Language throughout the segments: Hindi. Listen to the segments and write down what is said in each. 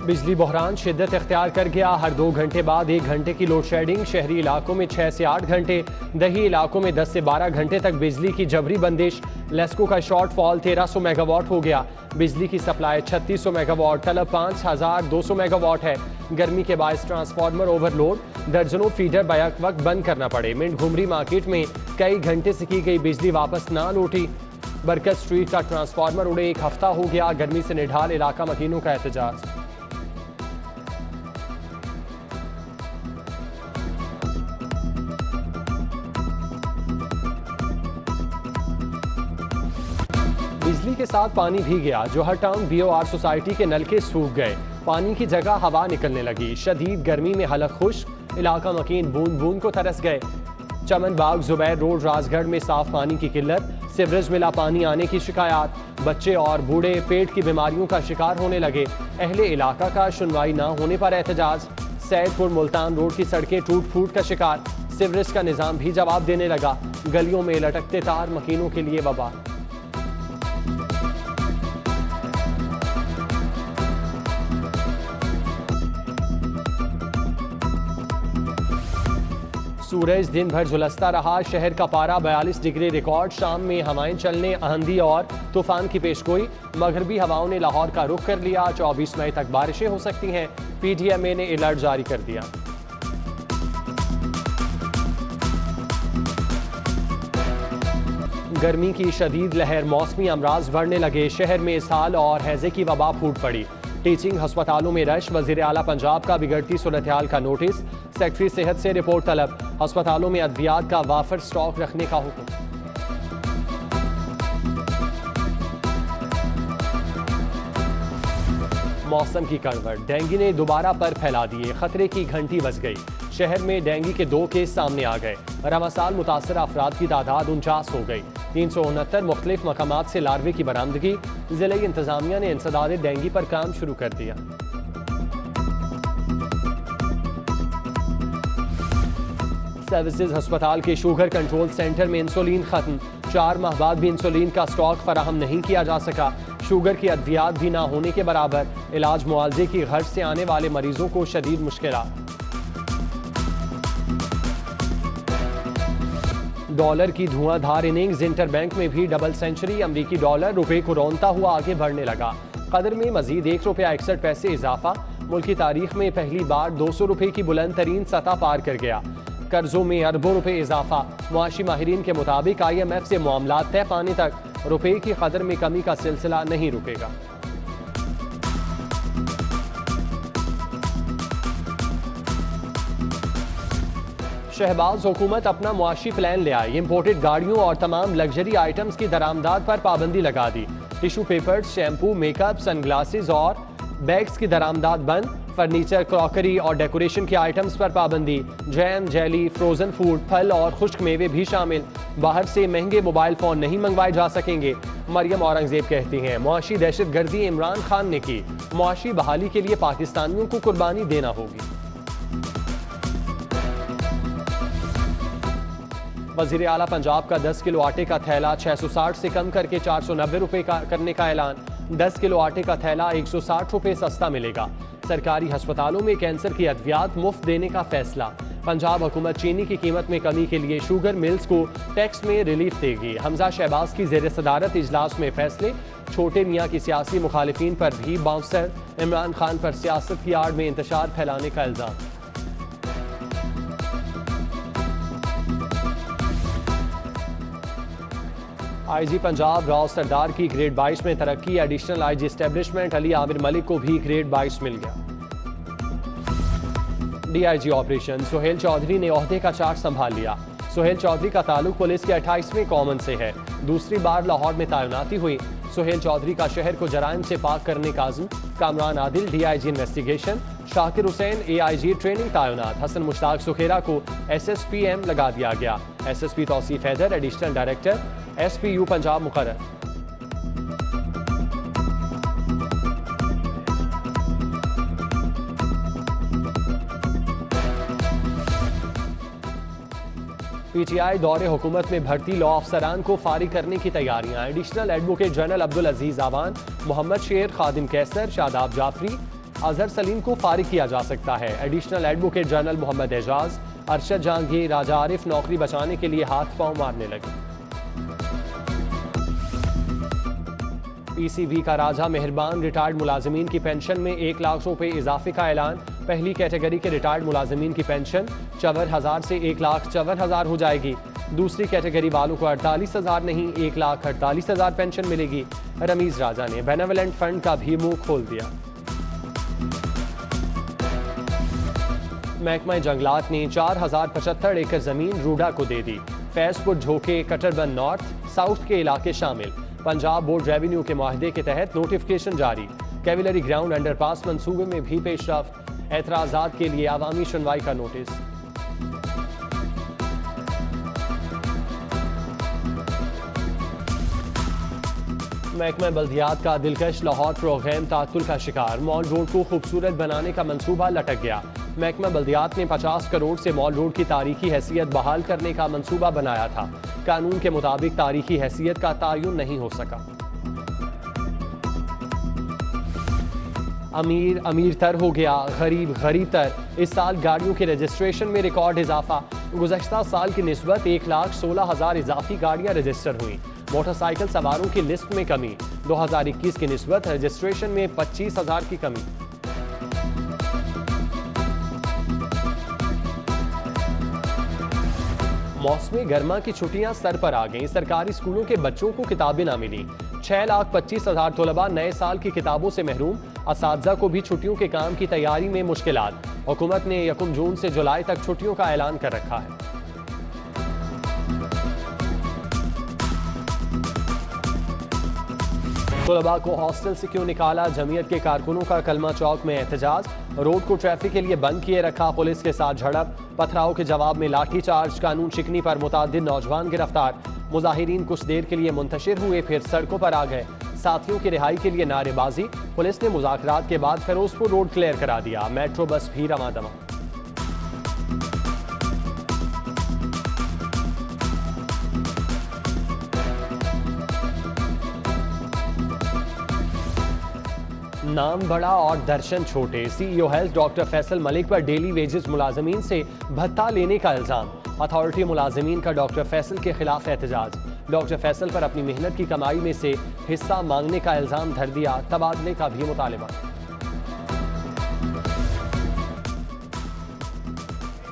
बिजली बहरान शिद्दत इख्तियार कर गया। हर 2 घंटे बाद 1 घंटे की लोड शेडिंग। शहरी इलाकों में 6 से 8 घंटे, दही इलाकों में 10 से 12 घंटे तक बिजली की जबरी बंदिश। लेस्को का शॉर्टफॉल 1300 मेगावाट हो गया। बिजली की सप्लाई 3600 मेगावाट, तलब 5200 मेगावाट है। गर्मी के बायस ट्रांसफार्मर ओवरलोड, दर्जनों फीडर बैक वक्त बंद करना पड़े। मिंट घुमरी मार्केट में कई घंटे से की गई बिजली वापस ना लौटी। बरकत स्ट्रीट का ट्रांसफार्मर उड़े 1 हफ्ता हो गया। गर्मी से निढाल इलाका मकीनों का एहतजाज। बिजली के साथ पानी भी गया। जौहर टाउन BOR सोसाइटी के नलके सूख गए। पानी की जगह हवा निकलने लगी। शदीद गर्मी में हलक खुश्क, इलाका मकीन बूंद बूंद को तरस गए। चमन बाग जुबैर रोड राजगढ़ में साफ पानी की किल्लत, सीवरेज मिला पानी आने की शिकायत। बच्चे और बूढ़े पेट की बीमारियों का शिकार होने लगे। अहले इलाका का सुनवाई ना होने पर एहतजाज। सैदपुर मुल्तान रोड की सड़कें टूट फूट का शिकार। सीवरेज का निजाम भी जवाब देने लगा। गलियों में लटकते तार मकीनों के लिए वबा। सूरज दिन भर झुलसता रहा। शहर का पारा 42 डिग्री रिकॉर्ड। शाम में हवाएं चलने, आंधी और तूफान की पेशगोई। मगरबी हवाओं ने लाहौर का रुख कर लिया। 24 मई तक बारिशें हो सकती हैं। PDMA ने अलर्ट जारी कर दिया। गर्मी की शदीद लहर, मौसमी अमराज बढ़ने लगे। शहर में इसहाल और हैजे की वबा फूट पड़ी। टीचिंग अस्पतालों में रश। वजीर आला पंजाब का बिगड़ती सूरत हाल का नोटिस। सेक्रेटरी सेहत से रिपोर्ट तलब। अस्पतालों में अद्वियात का वाफर स्टॉक रखने का हुक्म। मौसम की करवट, डेंगू ने दोबारा पर फैला दिए। खतरे की घंटी बज गई। शहर में डेंगू के 2 केस सामने आ गए। रमासाल मुतासर अफराद की तादाद 49 हो गई। 369 मुख्तलिफ मकामात से लार्वे की बरामदगी। जिले इंतजामिया ने इंसदाद डेंगू पर काम शुरू कर दिया। सर्विसेज अस्पताल के शुगर कंट्रोल सेंटर में इंसुलिन खत्म। 4 माह बाद भी इंसुलिन का स्टॉक फराहम नहीं किया जा सका। शुगर की अद्वियात भी ना होने के बराबर। इलाज मुआवजे की गर्ज से आने वाले मरीजों को शदीद मुश्किलात। डॉलर की धुआंधार इनिंग्स। इंटरबैंक में भी डबल सेंचुरी। अमरीकी डॉलर रुपए को रौंदता हुआ आगे बढ़ने लगा। कदर में मजीद ₹1.61 इजाफा। मुल्क की तारीख में पहली बार 200 रुपए की बुलंद तरीन सतह पार कर गया। कर्जों में अरबों रुपए इजाफा। मुआशी माहिरीन के मुताबिक IMF से मामलात तय पाने तक रुपए की कदर में कमी का सिलसिला नहीं रुकेगा। शहबाज हुकूमत अपना मुआशी प्लान ले आई। इम्पोर्टेड गाड़ियों और तमाम लग्जरी आइटम्स की दरामदाद पर पाबंदी लगा दी। Tissue papers, shampoo, makeup, sunglasses और बैग्स की दरामदाद बंद। फर्नीचर, क्रॉकरी और डेकोरेशन के आइटम्स पर पाबंदी। जैम, जेली, फ्रोजन फूड, फल और खुश्क मेवे भी शामिल। बाहर से महंगे मोबाइल फोन नहीं मंगवाए जा सकेंगे। मरियम औरंगजेब कहती हैं, मुआशी दहशतगर्दी इमरान खान ने की। मुआशी बहाली के लिए पाकिस्तानियों को कुर्बानी देना होगी। वजीर आला पंजाब का 10 किलो आटे का थैला 660 से कम करके 490 रुपए का करने का ऐलान। 10 किलो आटे का थैला 160 रुपए सस्ता मिलेगा। सरकारी अस्पतालों में कैंसर की अद्वियात मुफ्त देने का फैसला। पंजाब हुकूमत चीनी की कीमत में कमी के लिए शुगर मिल्स को टैक्स में रिलीफ देगी। हमजा शहबाज की ज़ेर सदारत इजलास में फैसले। छोटे मियाँ की सियासी मुखालिफिन पर भी बाउंसर। इमरान खान पर सियासत की आड़ में इंतशार फैलाने का इल्जाम। IG पंजाब राव सरदार की ग्रेड 22 में तरक्की। Additional IG establishment Ali Aamir Malik को भी ग्रेड 22 मिल गया। DIG ऑपरेशन सुहेल चौधरी ने ओहदे का चार्ज संभाल लिया। सुहेल चौधरी का ताल्लुक पुलिस के 28वें कॉमन से है। दूसरी बार लाहौर में तैनाती हुई। सुहेल चौधरी का शहर को जराइम से पाक करने का अज़्म। Kamran Adil DIG investigation. Shakir Hussain AIG training तैनात। हसन मुश्ताक सुखेरा को SSPM लगा दिया गया। SSP Tauseef Haider additional director SPU Punjab मुकर्रर। PTI दौरे हुकूमत में भर्ती लॉ अफसरान को फारिग करने की तैयारियां। एडिशनल एडवोकेट जनरल अब्दुल अजीज आवान, मोहम्मद शेर, खादिम कैसर, शादाब जाफरी, अजहर सलीम को फारिग किया जा सकता है। Additional advocate general Mohammad Ejaz, Arshad Jahangir, Raja Arif नौकरी बचाने के लिए हाथ पांव मारने लगे। पीसीबी का राजा मेहरबान रिटायर्ड मुलाजमीन की पेंशन में 1 लाख रुपए इजाफे का ऐलान। पहली कैटेगरी के रिटायर्ड मुलाजमीन की पेंशन 54,000 से 1,54,000 हो जाएगी। दूसरी कैटेगरी वालों को 48,000 नहीं 1,48,000 पेंशन मिलेगी। रमीज राजा ने बेनेवलेंट फंड का भी मुंह खोल दिया। महकमा जंगलात ने 4,075 एकड़ जमीन रूडा को दे दी। फैजपुर, झोके, कटरबंद नॉर्थ, साउथ के इलाके शामिल। पंजाब बोर्ड रेवेन्यू के माहदे के तहत नोटिफिकेशन जारी। कैविलरी ग्राउंड अंडरपास मंसूबे में भी पेशरफ। एतराजात के लिए आवामी सुनवाई का नोटिस। महकमा बल्दियात का दिलकश लाहौर प्रोग्राम तातुल का शिकार। मॉल रोड को खूबसूरत बनाने का मंसूबा लटक गया। महकमा बल्दियात ने 50 करोड़ से मॉल रोड की तारीखी हैसियत बहाल करने का मंसूबा बनाया था। कानून के मुताबिक तारीखी हैसियत का तायुन नहीं हो सका। अमीर अमीर तर हो गया, गरीब गरीब तर। इस साल गाड़ियों के रजिस्ट्रेशन में रिकॉर्ड इजाफा। गुज़श्ता साल की निस्बत 1,16,000 इजाफी गाड़ियां रजिस्टर हुई। मोटरसाइकिल सवारों की लिस्ट में कमी। 2021 की निस्बत रजिस्ट्रेशन में 25,000 की कमी। मौसमी गर्मा की छुट्टियां सर पर आ गईं। सरकारी स्कूलों के बच्चों को किताबें ना मिली। 6,25,000 तलबा नए साल की किताबों से महरूम। असातिज़ा को भी छुट्टियों के काम की तैयारी में मुश्किलात। हुकूमत ने 1 जून से जुलाई तक छुट्टियों का ऐलान कर रखा है। तलबा को हॉस्टल से क्यों निकाला? जमीयत के कारकुनों का कलमा चौक में एहतजाज। रोड को ट्रैफिक के लिए बंद किए रखा। पुलिस के साथ झड़प। पथराव के जवाब में लाठीचार्ज। कानून शिकनी पर मुतअद्दिद नौजवान गिरफ्तार। मुजाहिरीन कुछ देर के लिए मुंतशिर हुए, फिर सड़कों पर आ गए। साथियों की रिहाई के लिए नारेबाजी। पुलिस ने मुज़ाकरात के बाद फिरोजपुर रोड क्लियर करा दिया। मेट्रो बस भी रवादमा। नाम बड़ा और दर्शन छोटे। CEO health doctor Faisal Malik पर डेली वेजेस मुलाजमीन से भत्ता लेने का इल्जाम। अथॉरिटी मुलाजमीन का डॉक्टर फैसल के खिलाफ एहतजाज। डॉक्टर फैसल पर अपनी मेहनत की कमाई में से हिस्सा मांगने का इल्जाम धर दिया। तबादले का भी मुतालिबा।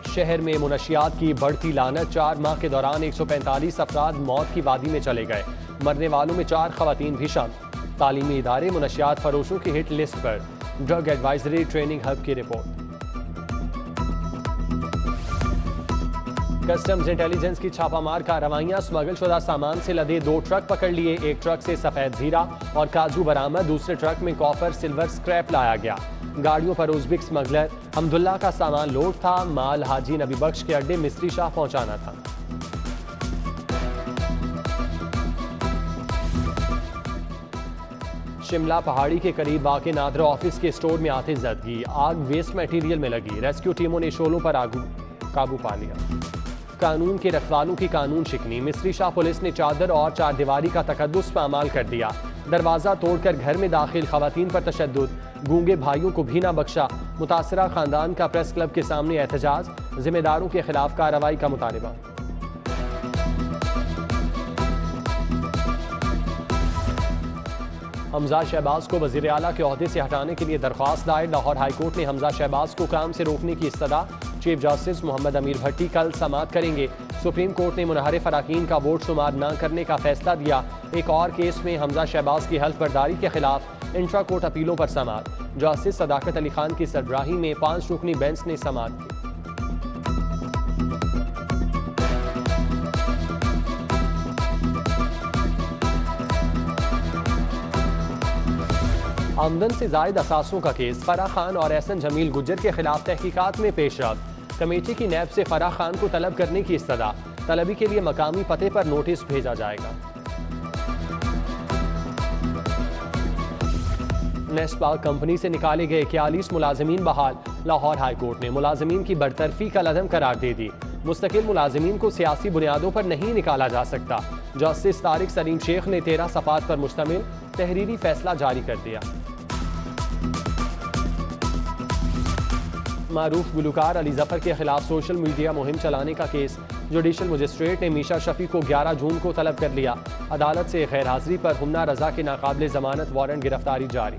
शहर में मुनशियात की बढ़ती लानत। 4 माह के दौरान 145 अफराद मौत की वादी में चले गए। मरने वालों में 4 खवातीन भी शामिल। तालीमी इदारे मुनशियात फरोशों की हिट लिस्ट पर। ड्रग एडवाइजरी ट्रेनिंग हब की रिपोर्ट। कस्टम्स इंटेलिजेंस की छापामार कार्रवाइयां। स्मगल शुदा सामान से लदे 2 ट्रक पकड़ लिए। एक ट्रक से सफेद जीरा और काजू बरामद। दूसरे ट्रक में कॉपर सिल्वर स्क्रैप लाया गया। गाड़ियों पर उज़्बेक स्मगलर हमदुल्ला का सामान लोड था। माल हाजी नबी बख्श के अड्डे मिस्त्री शाह पहुंचाना था। शिमला पहाड़ी के करीब वाक़े नादरा ऑफिस के स्टोर में आते जदगी। आग वेस्ट मटेरियल में लगी। रेस्क्यू टीमों ने शोलों पर काबू पा लिया। कानून के रखवालों की कानून शिकनी। मिस्त्री शाह पुलिस ने चादर और चारदीवारी का तकद्दुस पामाल कर दिया। दरवाजा तोड़कर घर में दाखिल खवातीन पर तशद्दुद। गूंगे भाइयों को भी ना बख्शा। मुतासरा खानदान का प्रेस क्लब के सामने एहतजाज। जिम्मेदारों के खिलाफ कार्रवाई का मुतालबा। हमजा शहबाज को वज़ीर आला के ओहदे से हटाने के लिए दरख्वास्त दायर। लाहौर हाईकोर्ट ने हमजा शहबाज को काम से रोकने की इस्तदा। चीफ जस्टिस मोहम्मद अमीर भट्टी कल समाअत करेंगे। सुप्रीम कोर्ट ने मुनहरिफ अराकीन का वोट शुमार न करने का फैसला दिया। एक और केस में हमजा शहबाज की हल्फ बर्दारी के खिलाफ इंट्रा कोर्ट अपीलों पर समाअत। जस्टिस सदाकत अली खान की सरबराही में 5 रुकनी बेंच ने समाअत की। आमदन से जायद असासों का केस। फराह खान और एहसन जमील गुज्जर के खिलाफ तहकीकात में पेशरफ्त। कमेटी की नैब से फराह खान को तलब करने की इस्तदा। तलबी के लिए मकामी पते पर नोटिस भेजा जाएगा। नेस्ट पार्क कंपनी से निकाले गए 41 मुलाजमीन बहाल। लाहौर हाईकोर्ट ने मुलाजमीन की बरतरफी का लदम करार दे दी। मुस्तकिल मुलाजमीन को सियासी बुनियादों पर नहीं निकाला जा सकता। जस्टिस तारिक सलीम शेख ने 13 सफ़ात पर मुश्तमिल तहरीरी फैसला जारी कर दिया। मारूफ गुलकार अली जफर के खिलाफ सोशल मीडिया मुहिम चलाने का केस। जुडिशल मजिस्ट्रेट ने मीशा शफी को 11 जून को तलब कर लिया। अदालत से गैर हाजिरी पर हुम्ना रजा की नाकाबिले जमानत वारंट गिरफ्तारी जारी।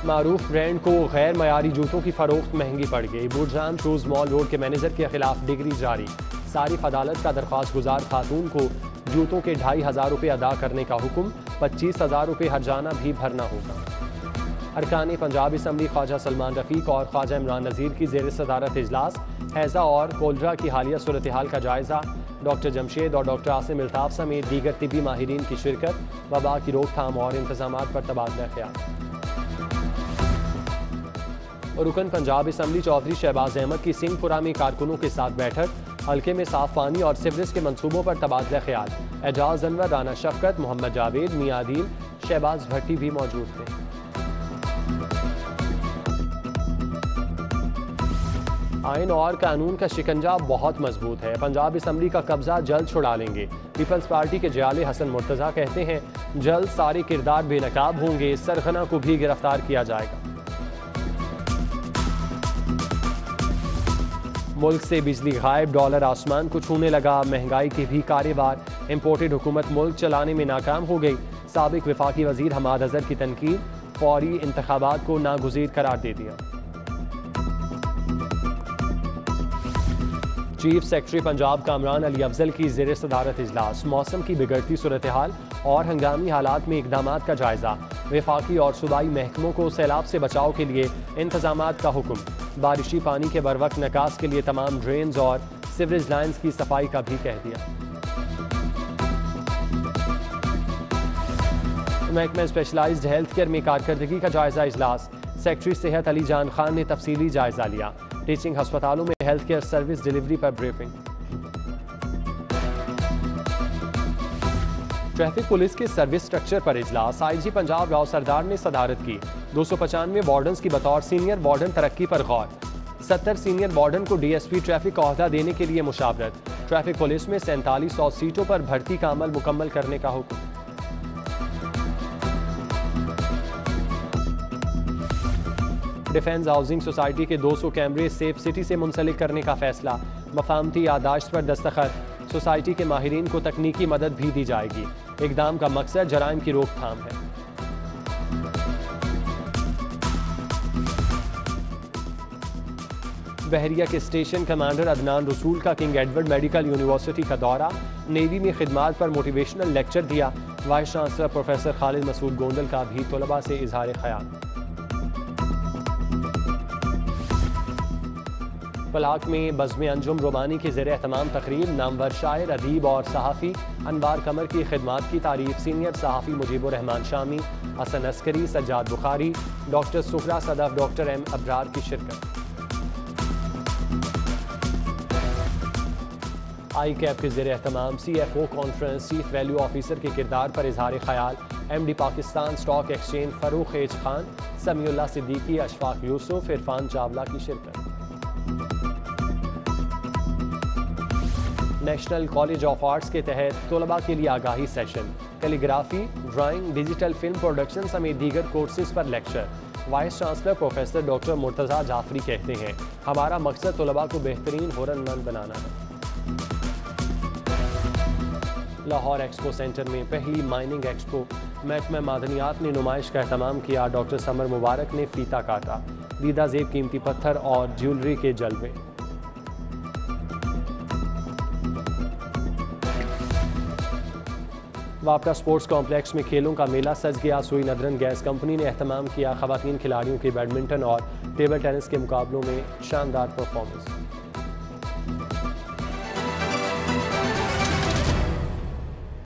मारूफ ब्रांड को गैर मयारी जूतों की फरोख्त महंगी पड़ गई। बूटजान शूज मॉल रोड के मैनेजर के खिलाफ डिग्री जारी। सारिफ अदालत का दरख्वास्त गुजार खातून को जूतों के 2500 रुपये अदा करने का हुक्म। 25,000 रुपये हर्जाना भी भरना होगा। अरकान पंजाब असम्बली ख्वाजा सलमान रफीक और ख्वाजा इमरान नज़ीर की ज़ेर सदारत इजलास। हैज़ा और कोलरा की हालिया सूरत हाल का जायज़ा। डॉक्टर जमशेद और डॉक्टर आसिम अल्ताफ़ समेत दीगर तिबी माहिरीन की शिरकत। वबा की रोकथाम और इंतजामात पर तबादला ख्याल। रुकन पंजाब असम्बली चौधरी शहबाज अहमद की सिंहपुरा में कारकुनों के साथ बैठक। हल्के में साफ पानी और सिवरेज के मंसूबों पर तबादला ख्याल। एजाज अनवर, राना शफकत, मोहम्मद जावेद, मियां आदिल, शहबाज भट्टी भी मौजूद थे। आइन और कानून का शिकंजा बहुत मजबूत है। पंजाब असम्बली का कब्जा जल्द छुड़ा लेंगे। पीपल्स पार्टी के जयाले हसन मुर्तजा कहते हैं जल्द सारे किरदार बेनकाब होंगे। सरगना को भी गिरफ्तार किया जाएगा। मुल्क से बिजली गायब, डॉलर आसमान को छूने लगा। महंगाई की भी कारेवार। इम्पोर्टेड हुकूमत मुल्क चलाने में नाकाम हो गई। साबिक वफाकी वजीर हमाद अजहर की तनकीद। फौरी इंतखाबात को नागुज़ीर करार दे दिया। चीफ सेक्रेटरी पंजाब कामरान अली अफजल की ज़ेर सदारत इजलास। मौसम की बिगड़ती सूरत हाल और हंगामी हालात में इकदामात का जायजा। वफाकी और सूबाई महकमों को सैलाब से बचाव के लिए इंतजामात का हुक्म। बारिशी पानी के बरवक्त निकास के लिए तमाम ड्रेन्स और सीवरेज लाइन्स की सफाई का भी कह दिया। महकमा स्पेशलाइज्ड हेल्थ केयर में कारकर्दगी का जायजा इजलास। सेक्रेटरी सेहत अली जान खान ने तफसीली जायजा लिया। टीचिंग अस्पतालों में हेल्थ केयर सर्विस डिलीवरी पर ब्रीफिंग। ट्रैफिक पुलिस के सर्विस स्ट्रक्चर पर इजलास। आईजी पंजाब राव सरदार ने सदारत की। 295 वार्डन्स की बतौर सीनियर वार्डन तरक्की पर गौर। 70 सीनियर वार्डन को डीएसपी ट्रैफिक का ओहदा देने के लिए मुशावरत। ट्रैफिक पुलिस में 4700 सीटों पर भर्ती का अमल मुकम्मल करने का हुक्म। डिफेंस हाउसिंग सोसाइटी के 200 कैमरे सेफ सिटी से मुंसलिक करने का फैसला। मफामती यादाश्त पर दस्तखत। सोसाइटी के माहिरीन को तकनीकी मदद भी दी जाएगी। इकदाम का मकसद जराइम की रोकथाम है। बहरिया के स्टेशन कमांडर अदनान रसूल का किंग एडवर्ड मेडिकल यूनिवर्सिटी का दौरा। नेवी में खिदमात पर मोटिवेशनल लेक्चर दिया। Vice chancellor professor Khalid Masood Gondal का भी तलबा से इजहार ख्याल। पलाक में बज़्म अंजुम रोमानी के ज़ेर एहतमाम तकरीब। नामवर शायर, अदीब और सहाफ़ी अनवार कमर की खिदमात की तारीफ। सीनियर सहाफ़ी Mujibur Rahman Shami, Hassan Askari, Sajjad Bukhari, doctor Suhra Sadaf, doctor M Abrar की शिरकत। आई कैप के ज़ेर एहतमाम CFO conference. Chief value officer के किरदार पर इजहार ख्याल। MD Pakistan stock exchange Farrukh H Khan, Samiullah Siddiqui, Ashfaq Yousuf, Irfan Chawla की शिरकत। नेशनल कॉलेज ऑफ आर्ट्स के तहत तलबा के लिए आगाही session. Calligraphy, drawing, digital film production समेत दीगर कोर्सेज पर lecture. Vice chancellor professor doctor Murtaza Jafri कहते हैं हमारा मकसद तलबा को बेहतरीन हुनरमंद बनाना है। लाहौर एक्सपो सेंटर में पहली माइनिंग एक्सपो। महकमा मादनियात ने नुमाइश का एहतमाम किया। डॉक्टर समर मुबारक ने फीता काटा। दीदा जेब कीमती पत्थर और ज्वेलरी के जलवे। वापटा स्पोर्ट्स कॉम्प्लेक्स में खेलों का मेला सज गया। सुई नदरन गैस कंपनी ने एहतमाम किया। खवातीन खिलाड़ियों के बैडमिंटन और टेबल टेनिस के मुकाबलों में शानदार परफॉर्मेंस।